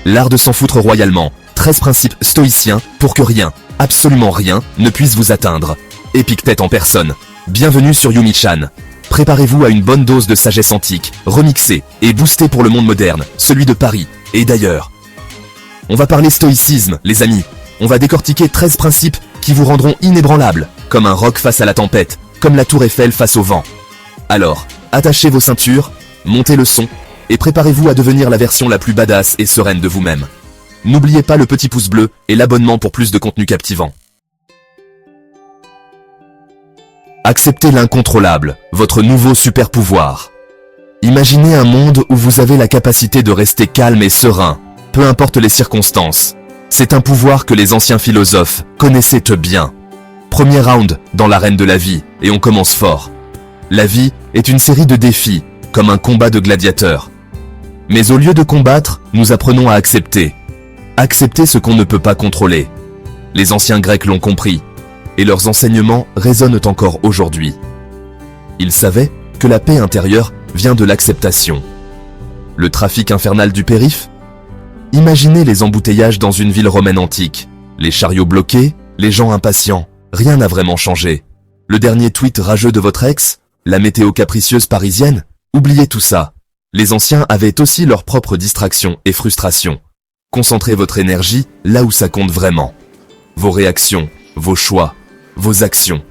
L'art de s'en foutre royalement. 13 principes stoïciens pour que rien, absolument rien, ne puisse vous atteindre. Épictète en personne. Bienvenue sur Yumi-chan. Préparez-vous à une bonne dose de sagesse antique, remixée et boostée pour le monde moderne, celui de Paris, et d'ailleurs. On va parler stoïcisme, les amis. On va décortiquer 13 principes qui vous rendront inébranlables, comme un roc face à la tempête, comme la tour Eiffel face au vent. Alors, attachez vos ceintures, montez le son, et préparez-vous à devenir la version la plus badass et sereine de vous-même. N'oubliez pas le petit pouce bleu et l'abonnement pour plus de contenu captivant. Acceptez l'incontrôlable, votre nouveau super pouvoir. Imaginez un monde où vous avez la capacité de rester calme et serein, peu importe les circonstances. C'est un pouvoir que les anciens philosophes connaissaient bien. Premier round dans l'arène de la vie, et on commence fort. La vie est une série de défis, comme un combat de gladiateurs. Mais au lieu de combattre, nous apprenons à accepter. Accepter ce qu'on ne peut pas contrôler. Les anciens Grecs l'ont compris, et leurs enseignements résonnent encore aujourd'hui. Ils savaient que la paix intérieure vient de l'acceptation. Le trafic infernal du périph'? Imaginez les embouteillages dans une ville romaine antique, les chariots bloqués, les gens impatients, rien n'a vraiment changé. Le dernier tweet rageux de votre ex? La météo capricieuse parisienne? Oubliez tout ça. Les anciens avaient aussi leurs propres distractions et frustrations. Concentrez votre énergie là où ça compte vraiment. Vos réactions, vos choix, vos actions.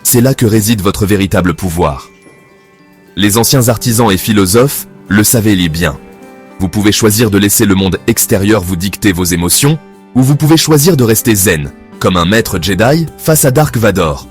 C'est là que réside votre véritable pouvoir. Les anciens artisans et philosophes le savaient bien. Vous pouvez choisir de laisser le monde extérieur vous dicter vos émotions, ou vous pouvez choisir de rester zen, comme un maître Jedi face à Dark Vador.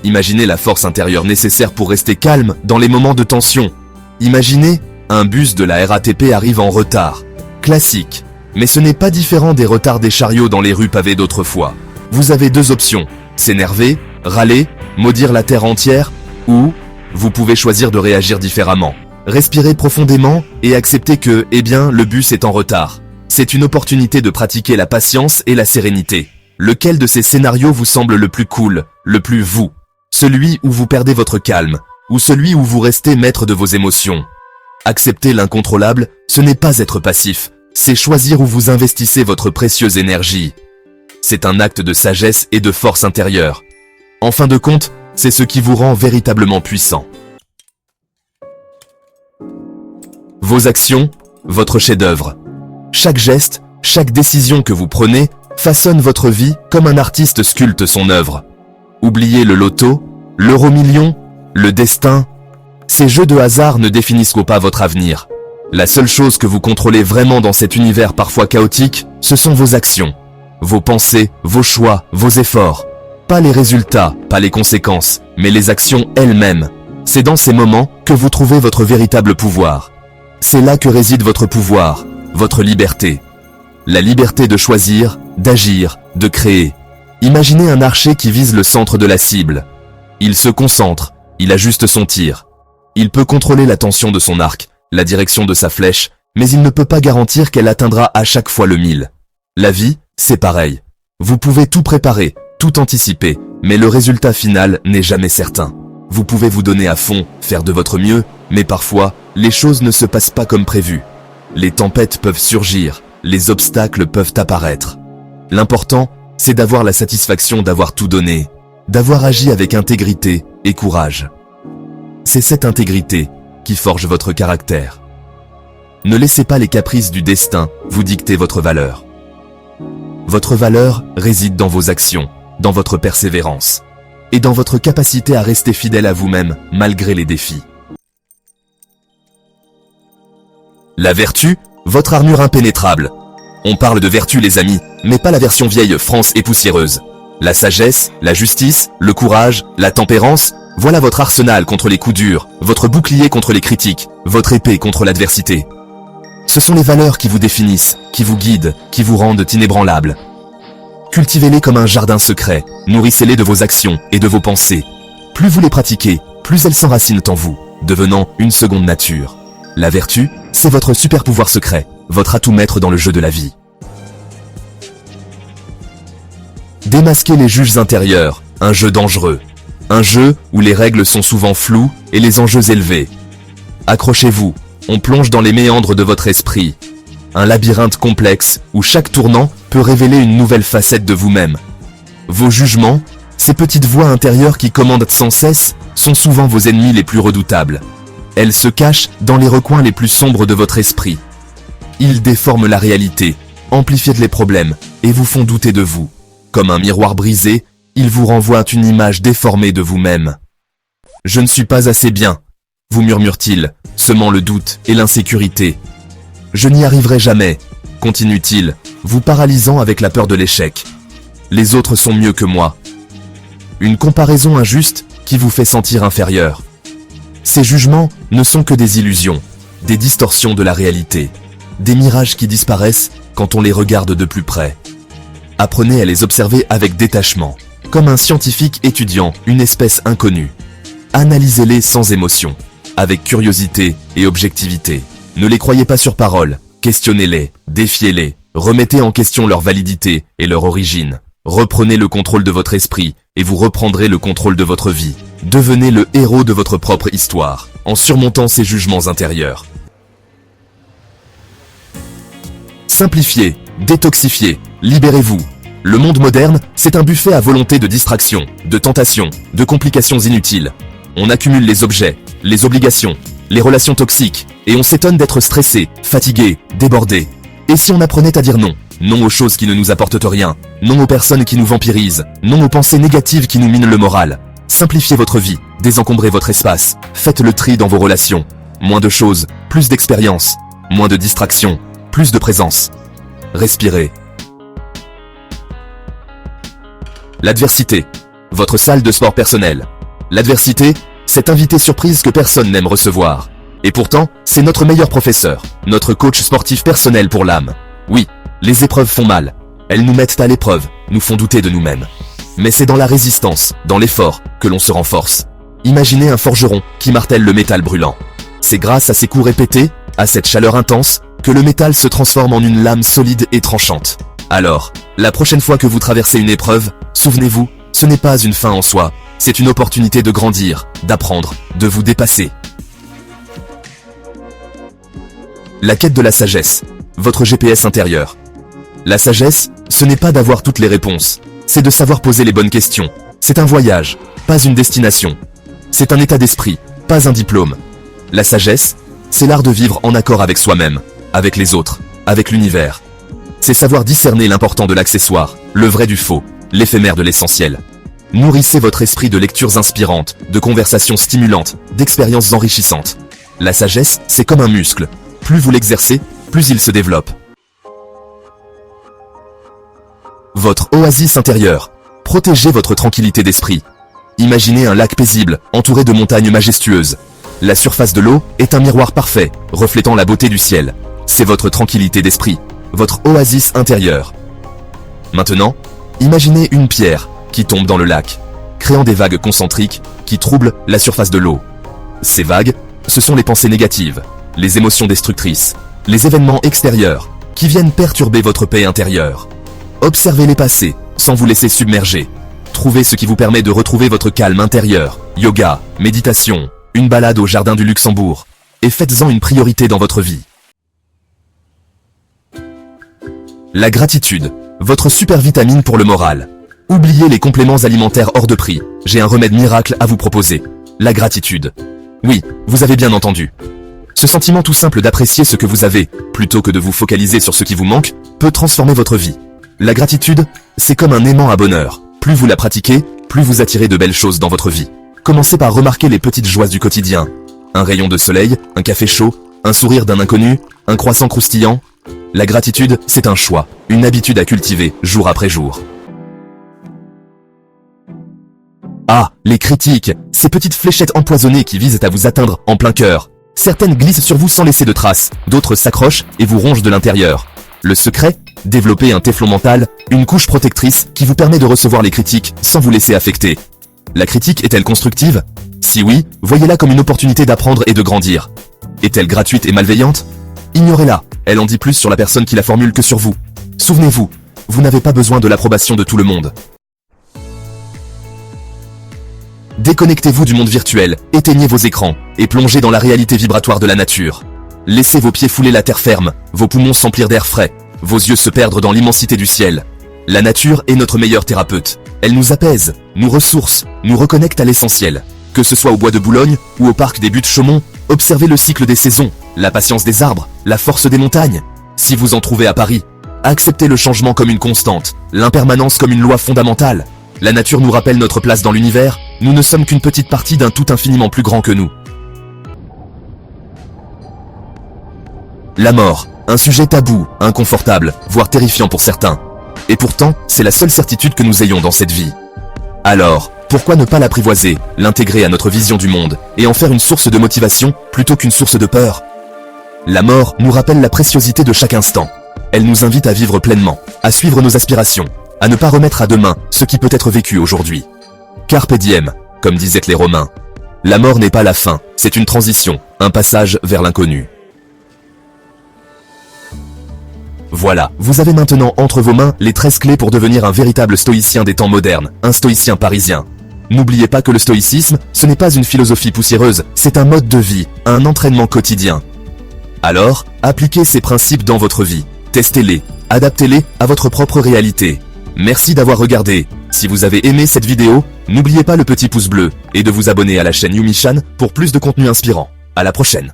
Imaginez la force intérieure nécessaire pour rester calme dans les moments de tension. Imaginez, un bus de la RATP arrive en retard. Classique. Mais ce n'est pas différent des retards des chariots dans les rues pavées d'autrefois. Vous avez deux options, s'énerver, râler, maudire la terre entière, ou vous pouvez choisir de réagir différemment. Respirez profondément et acceptez que, le bus est en retard. C'est une opportunité de pratiquer la patience et la sérénité. Lequel de ces scénarios vous semble le plus cool, le plus vous? Celui où vous perdez votre calme, ou celui où vous restez maître de vos émotions? Accepter l'incontrôlable, ce n'est pas être passif, c'est choisir où vous investissez votre précieuse énergie. C'est un acte de sagesse et de force intérieure. En fin de compte, c'est ce qui vous rend véritablement puissant. Vos actions, votre chef-d'œuvre. Chaque geste, chaque décision que vous prenez façonne votre vie comme un artiste sculpte son œuvre. Oubliez le loto, l'euro-million, le destin. Ces jeux de hasard ne définissent pas votre avenir. La seule chose que vous contrôlez vraiment dans cet univers parfois chaotique, ce sont vos actions. Vos pensées, vos choix, vos efforts. Pas les résultats, pas les conséquences, mais les actions elles-mêmes. C'est dans ces moments que vous trouvez votre véritable pouvoir. C'est là que réside votre pouvoir, votre liberté. La liberté de choisir, d'agir, de créer. Imaginez un archer qui vise le centre de la cible. Il se concentre, il ajuste son tir. Il peut contrôler la tension de son arc, la direction de sa flèche, mais il ne peut pas garantir qu'elle atteindra à chaque fois le 1000. La vie, c'est pareil. Vous pouvez tout préparer, tout anticiper, mais le résultat final n'est jamais certain. Vous pouvez vous donner à fond, faire de votre mieux, mais parfois, les choses ne se passent pas comme prévu. Les tempêtes peuvent surgir, les obstacles peuvent apparaître. L'important, c'est d'avoir la satisfaction d'avoir tout donné, d'avoir agi avec intégrité et courage. C'est cette intégrité qui forge votre caractère. Ne laissez pas les caprices du destin vous dicter votre valeur. Votre valeur réside dans vos actions, dans votre persévérance, et dans votre capacité à rester fidèle à vous-même malgré les défis. La vertu, votre armure impénétrable. On parle de vertu les amis, mais pas la version vieille France et poussiéreuse. La sagesse, la justice, le courage, la tempérance, voilà votre arsenal contre les coups durs, votre bouclier contre les critiques, votre épée contre l'adversité. Ce sont les valeurs qui vous définissent, qui vous guident, qui vous rendent inébranlables. Cultivez-les comme un jardin secret, nourrissez-les de vos actions et de vos pensées. Plus vous les pratiquez, plus elles s'enracinent en vous, devenant une seconde nature. La vertu, c'est votre super pouvoir secret, votre atout maître dans le jeu de la vie. Démasquez les juges intérieurs, un jeu dangereux. Un jeu où les règles sont souvent floues et les enjeux élevés. Accrochez-vous, on plonge dans les méandres de votre esprit. un labyrinthe complexe où chaque tournant peut révéler une nouvelle facette de vous-même. Vos jugements, ces petites voix intérieures qui commandent sans cesse, sont souvent vos ennemis les plus redoutables. Elles se cachent dans les recoins les plus sombres de votre esprit. Ils déforment la réalité, amplifient les problèmes et vous font douter de vous. Comme un miroir brisé, ils vous renvoient une image déformée de vous-même. « Je ne suis pas assez bien », vous murmure-t-il, semant le doute et l'insécurité. « Je n'y arriverai jamais », continue-t-il, vous paralysant avec la peur de l'échec. « Les autres sont mieux que moi. » Une comparaison injuste qui vous fait sentir inférieur. Ces jugements ne sont que des illusions, des distorsions de la réalité, des mirages qui disparaissent quand on les regarde de plus près. Apprenez à les observer avec détachement, comme un scientifique étudiant une espèce inconnue. Analysez-les sans émotion, avec curiosité et objectivité. Ne les croyez pas sur parole, questionnez-les, défiez-les, remettez en question leur validité et leur origine. Reprenez le contrôle de votre esprit et vous reprendrez le contrôle de votre vie. Devenez le héros de votre propre histoire, en surmontant ces jugements intérieurs. Simplifiez, détoxifiez, libérez-vous. Le monde moderne, c'est un buffet à volonté de distractions, de tentations, de complications inutiles. On accumule les objets, les obligations, les relations toxiques, et on s'étonne d'être stressé, fatigué, débordé. Et si on apprenait à dire non? Non aux choses qui ne nous apportent rien, non aux personnes qui nous vampirisent, non aux pensées négatives qui nous minent le moral. Simplifiez votre vie, désencombrez votre espace, faites le tri dans vos relations. Moins de choses, plus d'expérience, moins de distractions, plus de présence. Respirez. L'adversité, votre salle de sport personnelle. L'adversité, cette invitée surprise que personne n'aime recevoir. Et pourtant, c'est notre meilleur professeur, notre coach sportif personnel pour l'âme. Oui, les épreuves font mal. Elles nous mettent à l'épreuve, nous font douter de nous-mêmes. Mais c'est dans la résistance, dans l'effort, que l'on se renforce. Imaginez un forgeron qui martèle le métal brûlant. C'est grâce à ces coups répétés, à cette chaleur intense, que le métal se transforme en une lame solide et tranchante. Alors, la prochaine fois que vous traversez une épreuve, souvenez-vous, ce n'est pas une fin en soi, c'est une opportunité de grandir, d'apprendre, de vous dépasser. La quête de la sagesse, votre GPS intérieur. La sagesse, ce n'est pas d'avoir toutes les réponses, c'est de savoir poser les bonnes questions. C'est un voyage, pas une destination. C'est un état d'esprit, pas un diplôme. La sagesse, c'est l'art de vivre en accord avec soi-même, avec les autres, avec l'univers. C'est savoir discerner l'important de l'accessoire, le vrai du faux, l'éphémère de l'essentiel. Nourrissez votre esprit de lectures inspirantes, de conversations stimulantes, d'expériences enrichissantes. La sagesse, c'est comme un muscle. Plus vous l'exercez, plus il se développe. Votre oasis intérieure. Protégez votre tranquillité d'esprit. Imaginez un lac paisible, entouré de montagnes majestueuses. La surface de l'eau est un miroir parfait, reflétant la beauté du ciel. C'est votre tranquillité d'esprit, votre oasis intérieure. Maintenant, imaginez une pierre qui tombe dans le lac, créant des vagues concentriques qui troublent la surface de l'eau. Ces vagues, ce sont les pensées négatives, les émotions destructrices, les événements extérieurs qui viennent perturber votre paix intérieure. Observez-les passer, sans vous laisser submerger. Trouvez ce qui vous permet de retrouver votre calme intérieur, yoga, méditation, une balade au jardin du Luxembourg, et faites-en une priorité dans votre vie. La gratitude, votre super vitamine pour le moral. Oubliez les compléments alimentaires hors de prix, j'ai un remède miracle à vous proposer. La gratitude. Oui, vous avez bien entendu. Ce sentiment tout simple d'apprécier ce que vous avez, plutôt que de vous focaliser sur ce qui vous manque, peut transformer votre vie. La gratitude, c'est comme un aimant à bonheur. Plus vous la pratiquez, plus vous attirez de belles choses dans votre vie. Commencez par remarquer les petites joies du quotidien. Un rayon de soleil, un café chaud, un sourire d'un inconnu, un croissant croustillant. La gratitude, c'est un choix, une habitude à cultiver, jour après jour. Ah, les critiques, ces petites fléchettes empoisonnées qui visent à vous atteindre en plein cœur. Certaines glissent sur vous sans laisser de traces, d'autres s'accrochent et vous rongent de l'intérieur. Le secret? Développer un téflon mental, une couche protectrice qui vous permet de recevoir les critiques sans vous laisser affecter. La critique est-elle constructive? Si oui, voyez-la comme une opportunité d'apprendre et de grandir. Est-elle gratuite et malveillante? Ignorez-la, elle en dit plus sur la personne qui la formule que sur vous. Souvenez-vous, vous n'avez pas besoin de l'approbation de tout le monde. Déconnectez-vous du monde virtuel, éteignez vos écrans, et plongez dans la réalité vibratoire de la nature. Laissez vos pieds fouler la terre ferme, vos poumons s'emplir d'air frais, vos yeux se perdre dans l'immensité du ciel. La nature est notre meilleure thérapeute. Elle nous apaise, nous ressource, nous reconnecte à l'essentiel. Que ce soit au bois de Boulogne ou au parc des Buttes-Chaumont, observez le cycle des saisons, la patience des arbres, la force des montagnes. Si vous en trouvez à Paris, acceptez le changement comme une constante, l'impermanence comme une loi fondamentale. La nature nous rappelle notre place dans l'univers, nous ne sommes qu'une petite partie d'un tout infiniment plus grand que nous. La mort, un sujet tabou, inconfortable, voire terrifiant pour certains. Et pourtant, c'est la seule certitude que nous ayons dans cette vie. Alors, pourquoi ne pas l'apprivoiser, l'intégrer à notre vision du monde, et en faire une source de motivation plutôt qu'une source de peur? La mort nous rappelle la préciosité de chaque instant. Elle nous invite à vivre pleinement, à suivre nos aspirations, à ne pas remettre à demain ce qui peut être vécu aujourd'hui. Carpe diem, comme disaient les Romains. La mort n'est pas la fin, c'est une transition, un passage vers l'inconnu. Voilà, vous avez maintenant entre vos mains les 13 clés pour devenir un véritable stoïcien des temps modernes, un stoïcien parisien. N'oubliez pas que le stoïcisme, ce n'est pas une philosophie poussiéreuse, c'est un mode de vie, un entraînement quotidien. Alors, appliquez ces principes dans votre vie, testez-les, adaptez-les à votre propre réalité. Merci d'avoir regardé. Si vous avez aimé cette vidéo, n'oubliez pas le petit pouce bleu et de vous abonner à la chaîne Yumi Chan pour plus de contenu inspirant. À la prochaine.